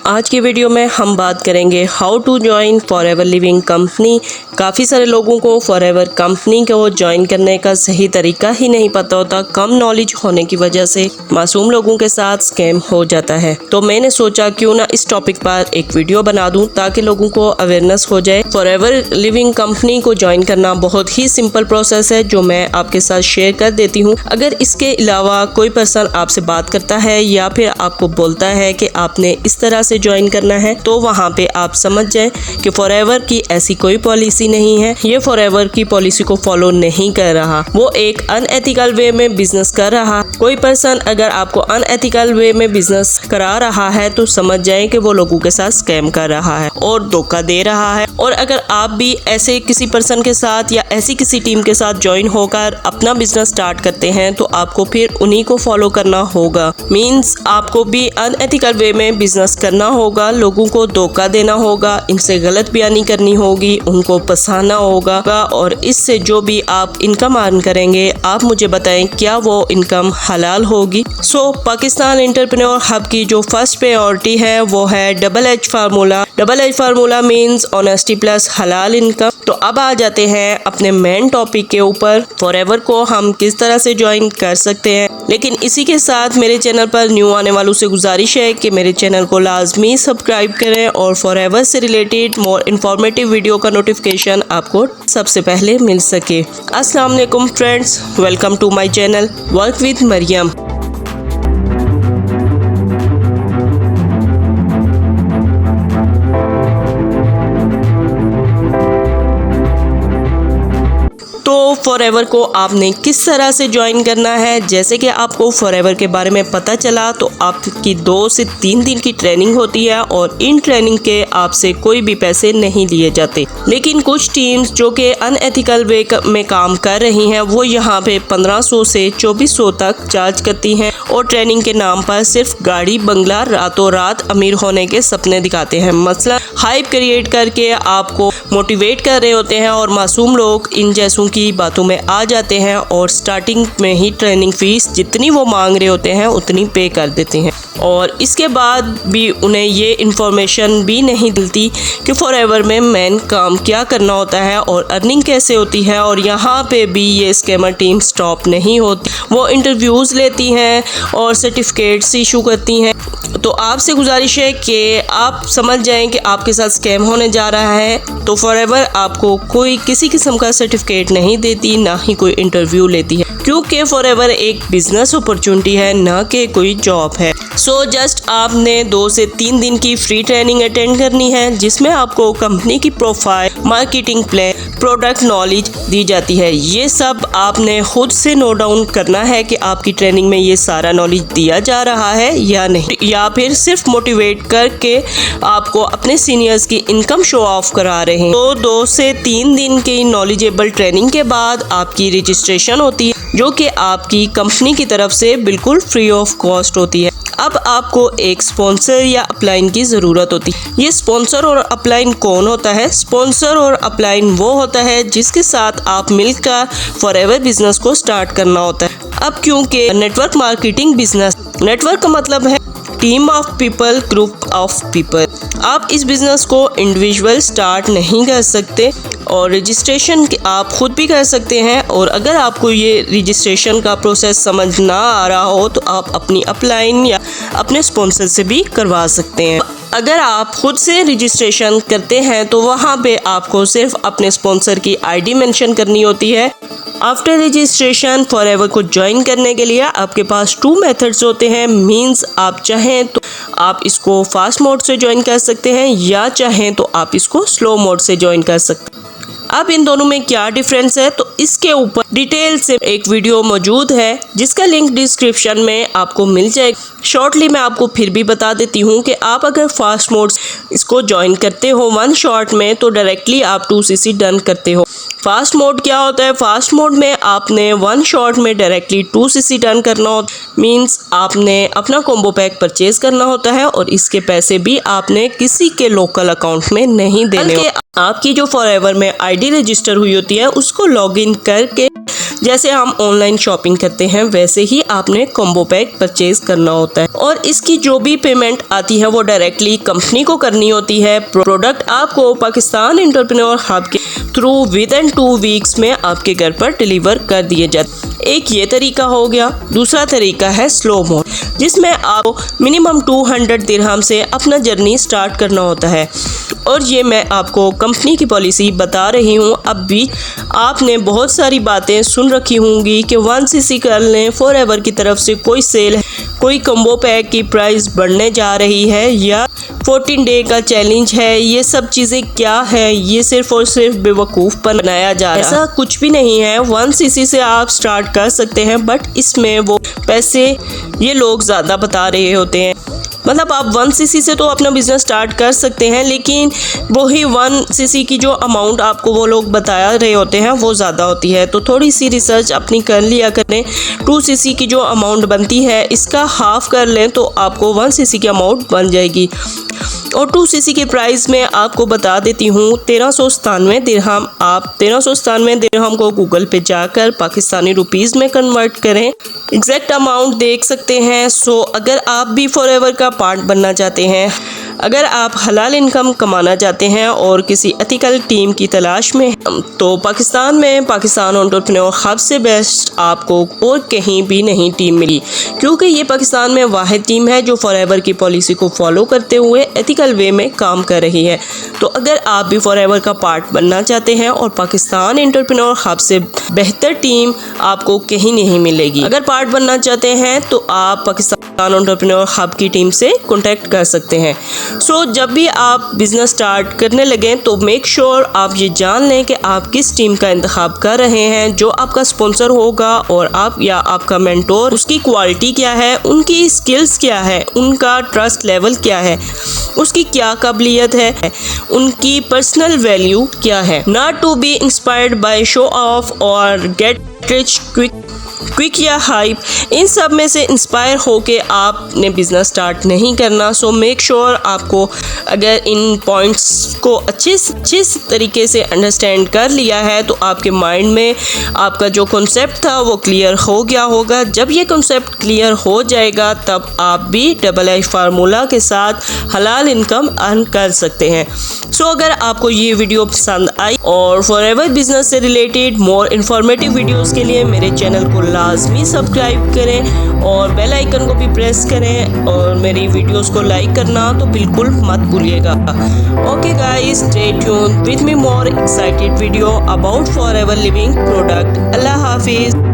आज की वीडियो में हम बात करेंगे how to join Forever Living company. काफ़ी सारे लोगों को फॉरएवर कंपनी को ज्वाइन करने का सही तरीका ही नहीं पता होता। कम नॉलेज होने की वजह से मासूम लोगों के साथ स्कैम हो जाता है। तो मैंने सोचा क्यों ना इस टॉपिक पर एक वीडियो बना दूं ताकि लोगों को अवेयरनेस हो जाए। फॉरएवर लिविंग कंपनी को ज्वाइन करना बहुत ही सिंपल प्रोसेस है जो मैं आपके साथ शेयर कर देती हूँ। अगर इसके अलावा कोई पर्सन आपसे बात करता है या फिर आपको बोलता है कि आपने इस तरह से ज्वाइन करना है तो वहाँ पे आप समझ जाएं कि फॉरएवर की ऐसी कोई पॉलिसी नहीं है। ये फॉरएवर की पॉलिसी को फॉलो नहीं कर रहा, वो एक अनएथिकल वे में बिजनेस कर रहा। कोई पर्सन अगर आपको अनएथिकल वे में बिजनेस करा रहा है तो समझ जाएं कि वो लोगों के साथ स्कैम कर रहा है और धोखा दे रहा है। और अगर आप भी ऐसे किसी पर्सन के साथ या ऐसी किसी टीम के साथ ज्वाइन होकर अपना बिजनेस स्टार्ट करते हैं तो आपको फिर उन्हीं को फॉलो करना होगा। मीन्स आपको भी अनएथिकल वे में बिजनेस करना होगा, लोगों को धोखा देना होगा, इनसे गलत बयानी करनी होगी, उनको फंसाना होगा और इससे जो भी आप इनकम अर्न करेंगे आप मुझे बताएं क्या वो इनकम हलाल होगी। पाकिस्तान एंटरप्रेन्योर हब की जो फर्स्ट प्रायोरिटी है वो है double H formula. Double H formula means honesty plus हलाल इनकम। तो अब आ जाते हैं अपने मेन टॉपिक के ऊपर, फॉरएवर को हम किस तरह से ज्वाइन कर सकते हैं। लेकिन इसी के साथ मेरे चैनल पर न्यू आने वालों से गुजारिश है कि मेरे चैनल को लाजमी सब्सक्राइब करें और फॉरएवर से रिलेटेड मोर इन्फॉर्मेटिव वीडियो का नोटिफिकेशन आपको सबसे पहले मिल सके। अस्सलाम वालेकुम friends, welcome to my channel work with Mariam. तो फॉरएवर को आपने किस तरह से ज्वाइन करना है। जैसे कि आपको फॉरएवर के बारे में पता चला तो आपकी 2 से 3 दिन की ट्रेनिंग होती है और इन ट्रेनिंग के आपसे कोई भी पैसे नहीं लिए जाते। लेकिन कुछ टीम्स जो कि अनएथिकल वे में काम कर रही हैं वो यहाँ पे 1500 से 2400 तक चार्ज करती हैं और ट्रेनिंग के नाम पर सिर्फ गाड़ी बंगला रातों रात अमीर होने के सपने दिखाते हैं। मसला हाइप क्रिएट करके आपको मोटिवेट कर रहे होते हैं और मासूम लोग इन जैसों की बातों में आ जाते हैं और स्टार्टिंग में ही ट्रेनिंग फीस जितनी वो मांग रहे होते हैं उतनी पे कर देते हैं और इसके बाद भी उन्हें ये इन्फॉर्मेशन भी नहीं मिलती कि फॉरएवर में मेन काम क्या करना होता है और अर्निंग कैसे होती है। और यहाँ पे भी ये स्कैमर टीम स्टॉप नहीं होती, वो इंटरव्यूज़ लेती हैं और सर्टिफिकेट्स इशू करती हैं। तो आपसे गुजारिश है कि आप समझ जाएं कि आपके साथ स्कैम होने जा रहा है। तो फॉरएवर आपको कोई किसी किस्म का सर्टिफिकेट नहीं देती, ना ही कोई इंटरव्यू लेती है, क्योंकि फॉरएवर एक बिजनेस अपॉर्चुनिटी है, ना कि कोई जॉब है। जस्ट आपने 2 से 3 दिन की फ्री ट्रेनिंग अटेंड करनी है जिसमें आपको कंपनी की profile, marketing plan, product knowledge दी जाती है। ये सब आपने खुद से नोट डाउन करना है कि आपकी ट्रेनिंग में ये सारा नॉलेज दिया जा रहा है या नहीं, या फिर सिर्फ मोटिवेट करके आपको अपने सीनियर्स की इनकम शो ऑफ करा रहे हैं। तो 2 से 3 दिन की नॉलेजेबल ट्रेनिंग के बाद आपकी रजिस्ट्रेशन होती है जो कि आपकी कंपनी की तरफ से बिल्कुल फ्री ऑफ कॉस्ट होती है। अब आपको एक स्पॉन्सर या अपलाइन की ज़रूरत होती है। ये स्पॉन्सर और अपलाइन कौन होता है? स्पॉन्सर और अपलाइन वो होता है जिसके साथ आप मिलकर फॉरएवर बिजनेस को स्टार्ट करना होता है। अब क्योंकि नेटवर्क मार्केटिंग बिजनेस, नेटवर्क का मतलब है team of people, group of people. आप इस बिजनेस को इंडिविजुअल स्टार्ट नहीं कर सकते और रजिस्ट्रेशन आप खुद भी कर सकते हैं। और अगर आपको ये रजिस्ट्रेशन का प्रोसेस समझ ना आ रहा हो तो आप अपनी अपलाइन या अपने स्पॉन्सर से भी करवा सकते हैं। अगर आप खुद से रजिस्ट्रेशन करते हैं तो वहाँ पे आपको सिर्फ अपने स्पॉन्सर की आईडी मेंशन करनी होती है। आफ्टर रजिस्ट्रेशन फॉरएवर को ज्वाइन करने के लिए आपके पास 2 मेथड्स होते हैं। मींस आप चाहें तो आप इसको फास्ट मोड से ज्वाइन कर सकते हैं या चाहें तो आप इसको स्लो मोड से ज्वाइन कर सकते हैं। अब इन दोनों में क्या डिफरेंस है तो इसके ऊपर डिटेल से एक वीडियो मौजूद है जिसका लिंक डिस्क्रिप्शन में आपको मिल जाएगा। शॉर्टली मैं आपको फिर भी बता देती हूँ कि आप अगर फास्ट मोड इसको ज्वाइन करते हो 1 शॉट में तो डायरेक्टली आप 2cc डन करते हो। फास्ट मोड क्या होता है? फास्ट मोड में आपने 1 शॉट में डायरेक्टली 2cc डन करना होता, मीन्स आपने अपना कॉम्बो पैक परचेज करना होता है और इसके पैसे भी आपने किसी के लोकल अकाउंट में नहीं देने होते। आपकी जो फॉरएवर में आईडी रजिस्टर हुई होती है उसको लॉगिन करके जैसे हम ऑनलाइन शॉपिंग करते हैं वैसे ही आपने कॉम्बो पैक परचेज करना होता है और इसकी जो भी पेमेंट आती है वो डायरेक्टली कंपनी को करनी होती है। प्रोडक्ट आपको पाकिस्तान एंटरप्रेन्योर हब के थ्रू विदिन 2 वीक्स में आपके घर पर डिलीवर कर दिए जाते। एक ये तरीका हो गया। दूसरा तरीका है स्लो मोड, जिसमें आपको मिनिमम 200 दिरहम से अपना जर्नी स्टार्ट करना होता है और ये मैं आपको कंपनी की पॉलिसी बता रही हूँ। अब भी आपने बहुत सारी बातें सुन रखी होंगी कि 1cc कर लें, फॉरएवर की तरफ से कोई सेल है, कोई कॉम्बो पैक की प्राइस बढ़ने जा रही है या 14 डे का चैलेंज है। ये सब चीज़ें क्या है, ये सिर्फ और सिर्फ बेवकूफ़ बनाया जा रहा है। ऐसा कुछ भी नहीं है। 1cc से आप स्टार्ट कर सकते हैं, बट इसमें वो पैसे ये लोग ज़्यादा बता रहे होते हैं। मतलब आप 1cc से तो अपना बिजनेस स्टार्ट कर सकते हैं, लेकिन वही 1cc की जो अमाउंट आपको वो लोग बता रहे होते हैं वो ज़्यादा होती है। तो थोड़ी सी रिसर्च अपनी कर लिया करें। 2cc की जो अमाउंट बनती है इसका हाफ कर लें तो आपको 1cc की अमाउंट बन जाएगी। और 2cc की प्राइस में आपको बता देती हूँ 1397 दिरहम। आप 1397 दिरहम को गूगल पे जाकर पाकिस्तानी रुपीज़ में कन्वर्ट करें, एग्जैक्ट अमाउंट देख सकते हैं। सो अगर आप भी फॉरएवर का पार्ट बनना चाहते हैं, अगर आप हलाल इनकम कमाना चाहते हैं और किसी एथिकल टीम की तलाश में तो पाकिस्तान में पाकिस्तान एंटरप्रेन्योर हब से बेस्ट आपको और कहीं भी नहीं टीम मिली, क्योंकि ये पाकिस्तान में वाहिद टीम है जो फॉरएवर की पॉलिसी को फॉलो करते हुए एथिकल वे में काम कर रही है। तो अगर आप भी फॉरएवर का पार्ट बनना चाहते हैं और पाकिस्तान एंटरप्रेन्योर हब से बेहतर टीम आपको कहीं नहीं मिलेगी। अगर पार्ट बनना चाहते हैं तो आप पाकिस्तान एंटरप्रेन्योर हब की टीम से कॉन्टैक्ट कर सकते हैं। सो जब भी आप बिजनेस स्टार्ट करने लगें तो मेक श्योर आप ये जान लें कि आप किस टीम का इंतखाब कर रहे हैं, जो आपका स्पॉन्सर होगा और आप या आपका मेंटोर, उसकी क्वालिटी क्या है, उनकी स्किल्स क्या है, उनका ट्रस्ट लेवल क्या है, उसकी क्या काबिलियत है, उनकी पर्सनल वैल्यू क्या है। Not to be inspired by show off और गेट रिच क्विक या हाइप, इन सब में से इंस्पायर होके आपने बिजनेस स्टार्ट नहीं करना। सो मेक श्योर आपको अगर इन पॉइंट्स को अच्छे तरीके से अंडरस्टैंड कर लिया है तो आपके माइंड में आपका जो कॉन्सेप्ट था वो क्लियर हो गया होगा। जब ये कॉन्सेप्ट क्लियर हो जाएगा तब आप भी डबल आई फार्मूला के साथ हलाल इनकम अर्न कर सकते हैं। सो अगर आपको ये वीडियो पसंद आई और फॉरएवर बिजनेस से रिलेटेड मोर इन्फॉर्मेटिव वीडियोस के लिए मेरे चैनल को लाजमी सब्सक्राइब करें और बेल आइकन को भी प्रेस करें और मेरी वीडियोस को लाइक करना तो बिल्कुल मत भूलिएगा। Okay guys, stay tuned with me more excited video about forever living product. Allah Hafiz.